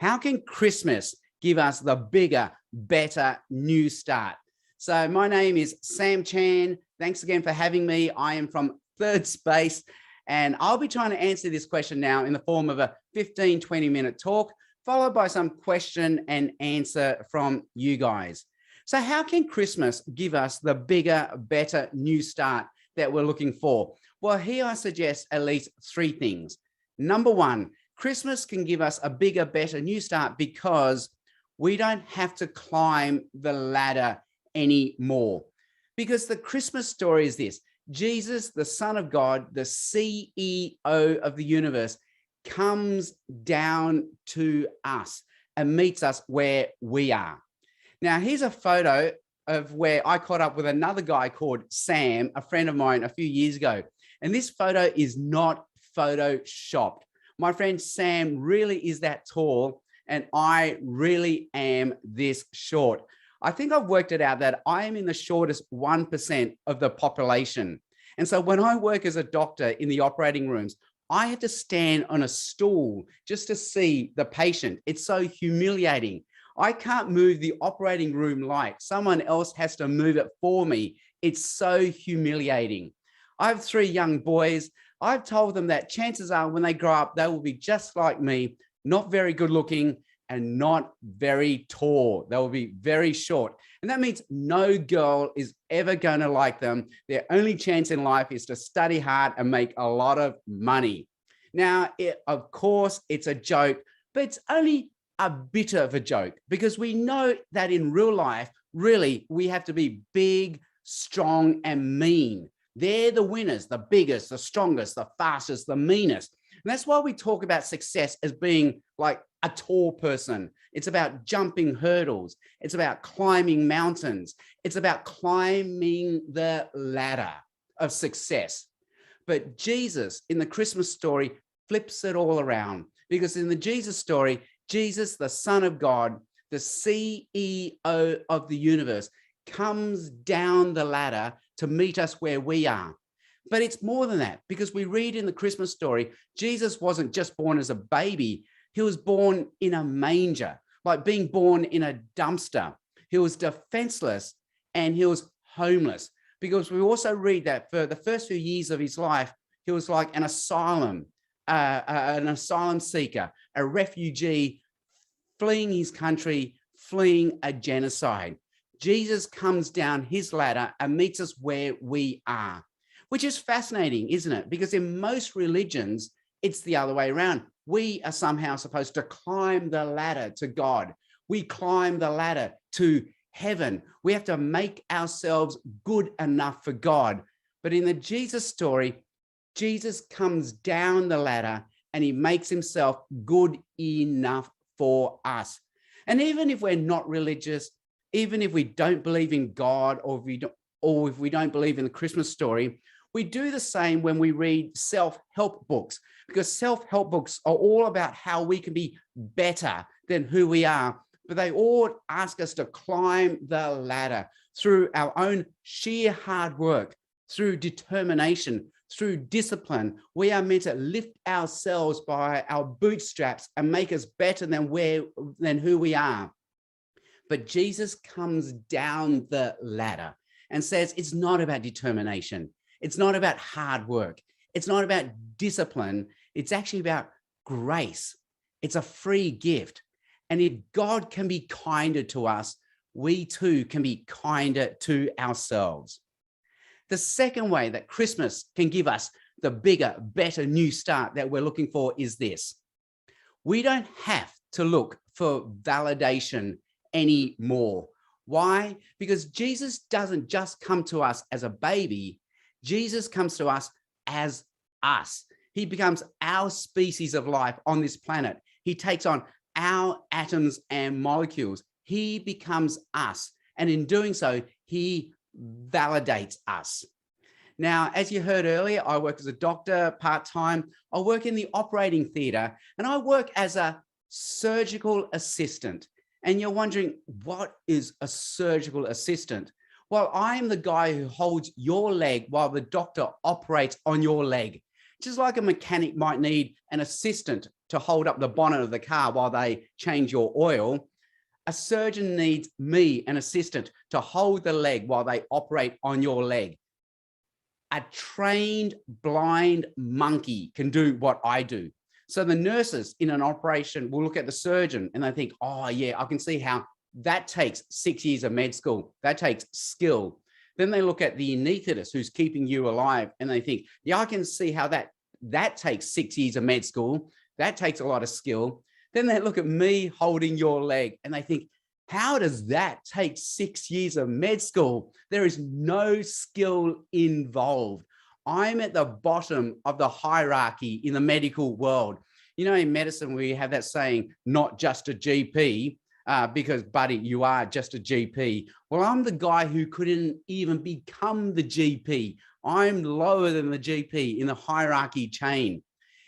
How can Christmas give us the bigger, better new start? So my name is Sam Chan. Thanks again for having me. I am from Third Space, and I'll be trying to answer this question now in the form of a 15, 20-minute talk, followed by some question and answer from you guys. So how can Christmas give us the bigger, better new start that we're looking for? Well, here I suggest at least three things. Number one, Christmas can give us a bigger, better new start because we don't have to climb the ladder anymore. Because the Christmas story is this: Jesus, the Son of God, the CEO of the universe, comes down to us and meets us where we are. Now, here's a photo of where I caught up with another guy called Sam, a friend of mine, a few years ago. And this photo is not photoshopped. My friend Sam really is that tall, and I really am this short. I think I've worked it out that I am in the shortest 1% of the population. And so when I work as a doctor in the operating rooms, I have to stand on a stool just to see the patient. It's so humiliating. I can't move the operating room light. Someone else has to move it for me. It's so humiliating. I have three young boys. I've told them that chances are when they grow up, they will be just like me, not very good looking and not very tall. They will be very short. And that means no girl is ever going to like them. Their only chance in life is to study hard and make a lot of money. Now, of course, it's a joke, but it's only a bit of a joke because we know that in real life, really, we have to be big, strong, and mean. They're the winners, the biggest, the strongest, the fastest, the meanest. And that's why we talk about success as being like a tall person. It's about jumping hurdles. It's about climbing mountains. It's about climbing the ladder of success. But Jesus in the Christmas story flips it all around, because in the Jesus story, Jesus, the Son of God, the CEO of the universe, comes down the ladder to meet us where we are. But it's more than that, because we read in the Christmas story, Jesus wasn't just born as a baby. He was born in a manger, like being born in a dumpster. He was defenseless and he was homeless, because we also read that for the first few years of his life, he was like an asylum seeker, a refugee fleeing his country, fleeing a genocide. Jesus comes down his ladder and meets us where we are, which is fascinating, isn't it? Because in most religions, it's the other way around. We are somehow supposed to climb the ladder to God. We climb the ladder to heaven. We have to make ourselves good enough for God. But in the Jesus story, Jesus comes down the ladder and he makes himself good enough for us. And even if we're not religious, even if we don't believe in God, or if we don't believe in the Christmas story, we do the same when we read self-help books, because self-help books are all about how we can be better than who we are. But they all ask us to climb the ladder through our own sheer hard work, through determination, through discipline. We are meant to lift ourselves by our bootstraps and make us better than who we are. But Jesus comes down the ladder and says it's not about determination. It's not about hard work. It's not about discipline. It's actually about grace. It's a free gift. And if God can be kinder to us, we too can be kinder to ourselves. The second way that Christmas can give us the bigger, better new start that we're looking for is this: we don't have to look for validation anymore. Why? Because Jesus doesn't just come to us as a baby. Jesus comes to us as us. He becomes our species of life on this planet. He takes on our atoms and molecules. He becomes us. And in doing so, he validates us. Now, as you heard earlier, I work as a doctor part-time. I work in the operating theater, and I work as a surgical assistant. And you're wondering, what is a surgical assistant? Well, I'm the guy who holds your leg while the doctor operates on your leg. Just like a mechanic might need an assistant to hold up the bonnet of the car while they change your oil, a surgeon needs me, an assistant, to hold the leg while they operate on your leg. A trained blind monkey can do what I do. So the nurses in an operation will look at the surgeon and they think, oh yeah, I can see how that takes 6 years of med school. That takes skill. Then they look at the anaesthetist who's keeping you alive and they think, yeah, I can see how that takes 6 years of med school. That takes a lot of skill. Then they look at me holding your leg and they think, how does that take 6 years of med school? There is no skill involved. I'm at the bottom of the hierarchy in the medical world. You know, in medicine, we have that saying, not just a GP, because, buddy, you are just a GP. Well, I'm the guy who couldn't even become the GP. I'm lower than the GP in the hierarchy chain.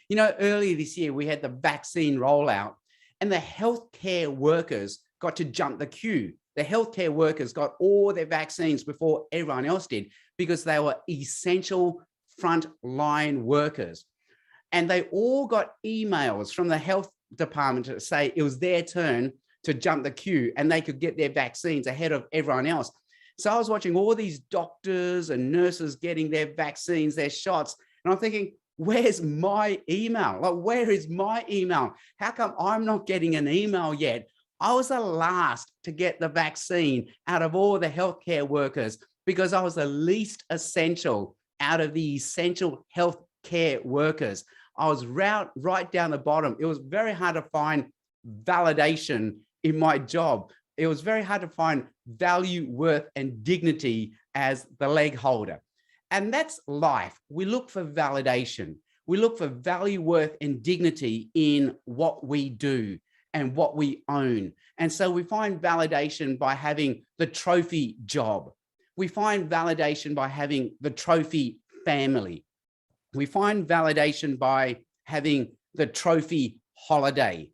You know, earlier this year, we had the vaccine rollout and the healthcare workers got to jump the queue. The healthcare workers got all their vaccines before everyone else did because they were essential frontline workers. And they all got emails from the health department to say it was their turn to jump the queue and they could get their vaccines ahead of everyone else. So I was watching all these doctors and nurses getting their vaccines, their shots, and I'm thinking, where's my email? Like, where is my email? How come I'm not getting an email yet? I was the last to get the vaccine out of all the healthcare workers because I was the least essential out of the essential healthcare workers. I was right down the bottom. It was very hard to find validation in my job. It was very hard to find value, worth, and dignity as the leg holder. And that's life. We look for validation. We look for value, worth, and dignity in what we do and what we own. And so we find validation by having the trophy job. We find validation by having the trophy family. We find validation by having the trophy holiday.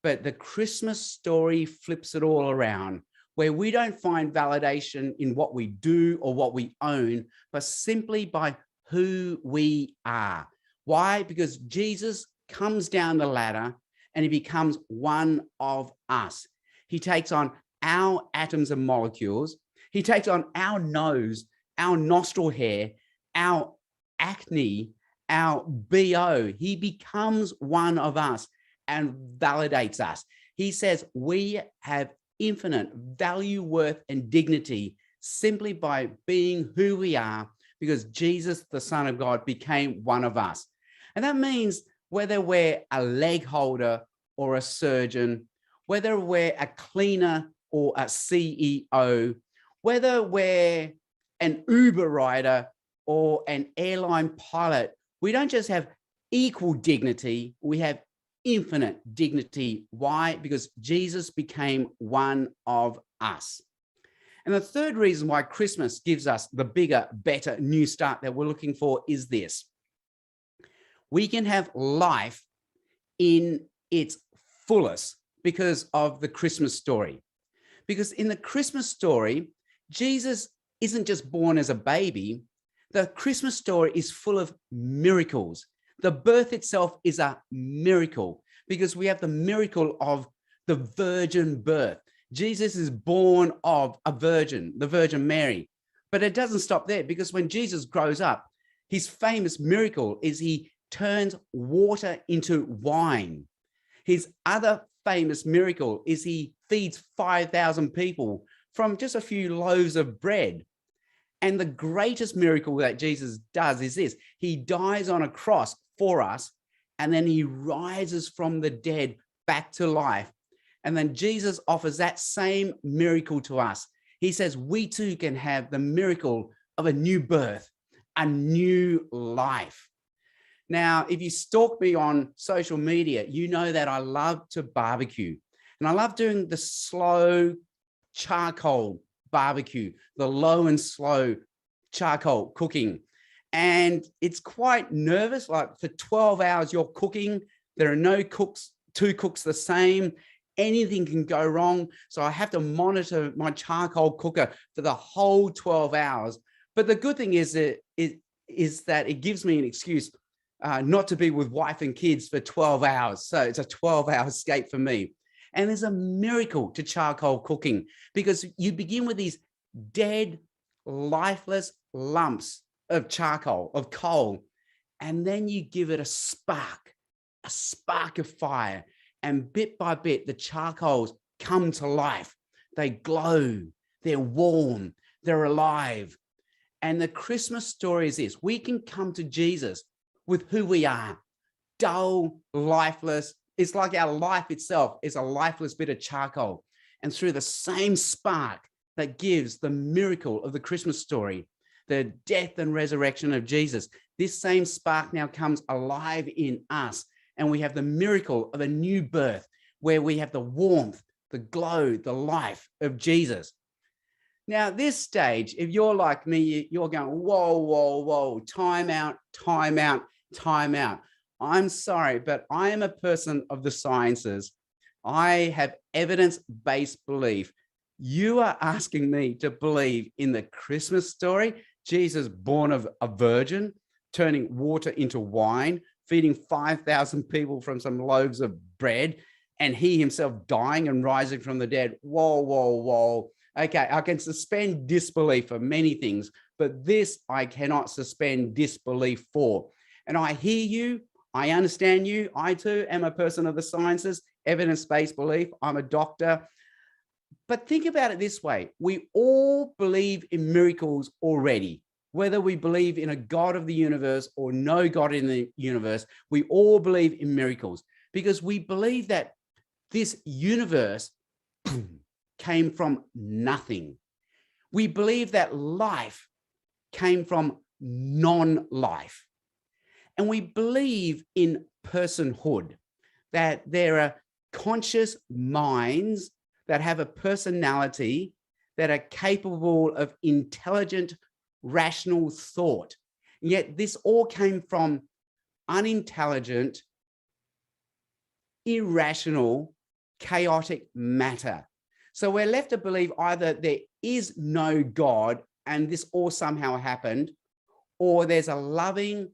But the Christmas story flips it all around, where we don't find validation in what we do or what we own, but simply by who we are. Why? Because Jesus comes down the ladder and he becomes one of us. He takes on our atoms and molecules. He takes on our nose, our nostril hair, our acne, our BO. He becomes one of us and validates us. He says we have infinite value, worth, and dignity simply by being who we are because Jesus, the Son of God, became one of us. And that means whether we're a leg holder or a surgeon, whether we're a cleaner or a CEO, whether we're an Uber rider or an airline pilot, we don't just have equal dignity, we have infinite dignity. Why? Because Jesus became one of us. And the third reason why Christmas gives us the bigger, better new start that we're looking for is this. We can have life in its fullest because of the Christmas story. Because in the Christmas story, Jesus isn't just born as a baby. The Christmas story is full of miracles. The birth itself is a miracle because we have the miracle of the virgin birth. Jesus is born of a virgin, the Virgin Mary. But it doesn't stop there because when Jesus grows up, his famous miracle is he turns water into wine. His other famous miracle is he feeds 5,000 people from just a few loaves of bread. And the greatest miracle that Jesus does is this. He dies on a cross for us, and then he rises from the dead back to life. And then Jesus offers that same miracle to us. He says we too can have the miracle of a new birth, a new life. Now, if you stalk me on social media, you know that I love to barbecue. And I love doing the slow charcoal barbecue, the low and slow charcoal cooking. And it's quite nervous, like for 12 hours you're cooking. There are no cooks, two cooks the same. Anything can go wrong. So I have to monitor my charcoal cooker for the whole 12 hours. But the good thing is that it gives me an excuse not to be with wife and kids for 12 hours. So it's a 12-hour escape for me. And there's a miracle to charcoal cooking, because you begin with these dead, lifeless lumps of charcoal, of coal, and then you give it a spark of fire. And bit by bit, the charcoals come to life. They glow, they're warm, they're alive. And the Christmas story is this: we can come to Jesus with who we are, dull, lifeless. It's like our life itself is a lifeless bit of charcoal. And through the same spark that gives the miracle of the Christmas story, the death and resurrection of Jesus, this same spark now comes alive in us. And we have the miracle of a new birth, where we have the warmth, the glow, the life of Jesus. Now, at this stage, if you're like me, you're going, whoa, whoa, whoa, time out, time out, time out. I'm sorry, but I am a person of the sciences. I have evidence-based belief. You are asking me to believe in the Christmas story, Jesus born of a virgin, turning water into wine, feeding 5,000 people from some loaves of bread, and he himself dying and rising from the dead. Whoa, whoa, whoa. Okay, I can suspend disbelief for many things, but this I cannot suspend disbelief for. And I hear you, I understand you. I too am a person of the sciences, evidence-based belief. I'm a doctor. But think about it this way: we all believe in miracles already. Whether we believe in a God of the universe or no God in the universe, we all believe in miracles, because we believe that this universe came from nothing. We believe that life came from non-life. And we believe in personhood, that there are conscious minds that have a personality, that are capable of intelligent, rational thought. Yet this all came from unintelligent, irrational, chaotic matter. So we're left to believe either there is no God and this all somehow happened, or there's a loving,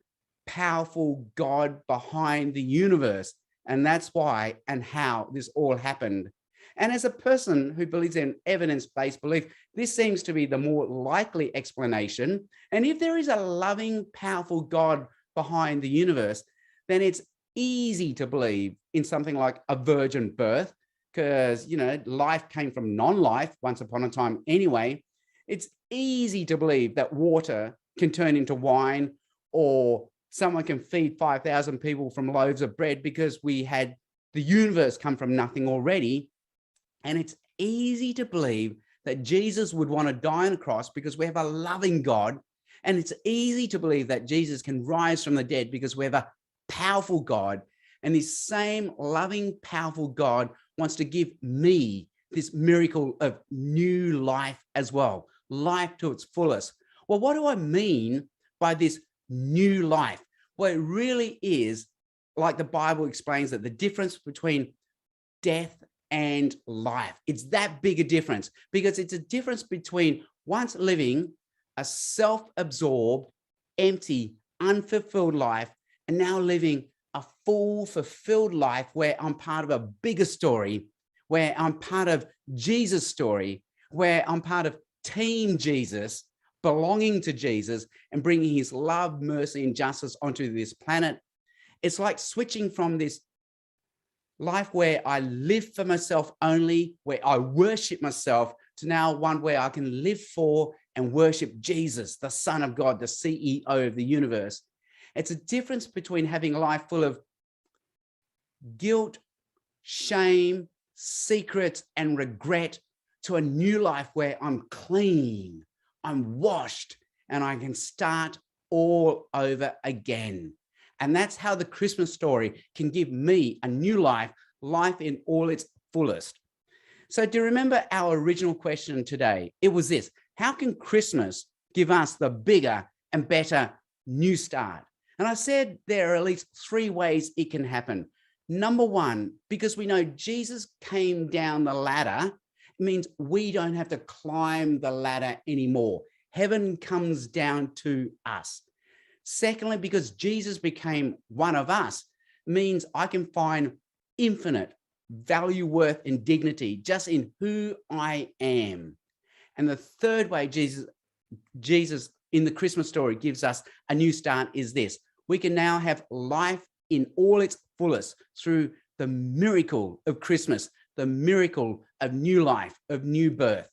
powerful God behind the universe, and that's why and how this all happened. And as a person who believes in evidence-based belief, this seems to be the more likely explanation. And if there is a loving, powerful God behind the universe, then it's easy to believe in something like a virgin birth, because, you know, life came from non-life once upon a time anyway. It's easy to believe that water can turn into wine, or someone can feed 5,000 people from loaves of bread, because we had the universe come from nothing already. And it's easy to believe that Jesus would want to die on a cross because we have a loving God. And it's easy to believe that Jesus can rise from the dead because we have a powerful God. And this same loving, powerful God wants to give me this miracle of new life as well, life to its fullest. Well, what do I mean by this new life? Well, it really is, like the Bible explains it, the difference between death and life. It's that big a difference, because it's a difference between once living a self-absorbed, empty, unfulfilled life, and now living a full, fulfilled life where I'm part of a bigger story, where I'm part of Jesus' story, where I'm part of Team Jesus, belonging to Jesus and bringing his love, mercy, and justice onto this planet. It's like switching from this life where I live for myself only, where I worship myself, to now one where I can live for and worship Jesus, the Son of God, the CEO of the universe. It's a difference between having a life full of guilt, shame, secrets, and regret, to a new life where I'm clean, I'm washed, and I can start all over again. And that's how the Christmas story can give me a new life, life in all its fullest. So do you remember our original question today? It was this: how can Christmas give us the bigger and better new start? And I said there are at least 3 ways it can happen. Number one, because we know Jesus came down the ladder, it means we don't have to climb the ladder anymore. Heaven comes down to us. Secondly, because Jesus became one of us means I can find infinite value, worth, and dignity just in who I am. And the third way Jesus in the Christmas story gives us a new start is this: we can now have life in all its fullest through the miracle of Christmas, the miracle of new life, of new birth.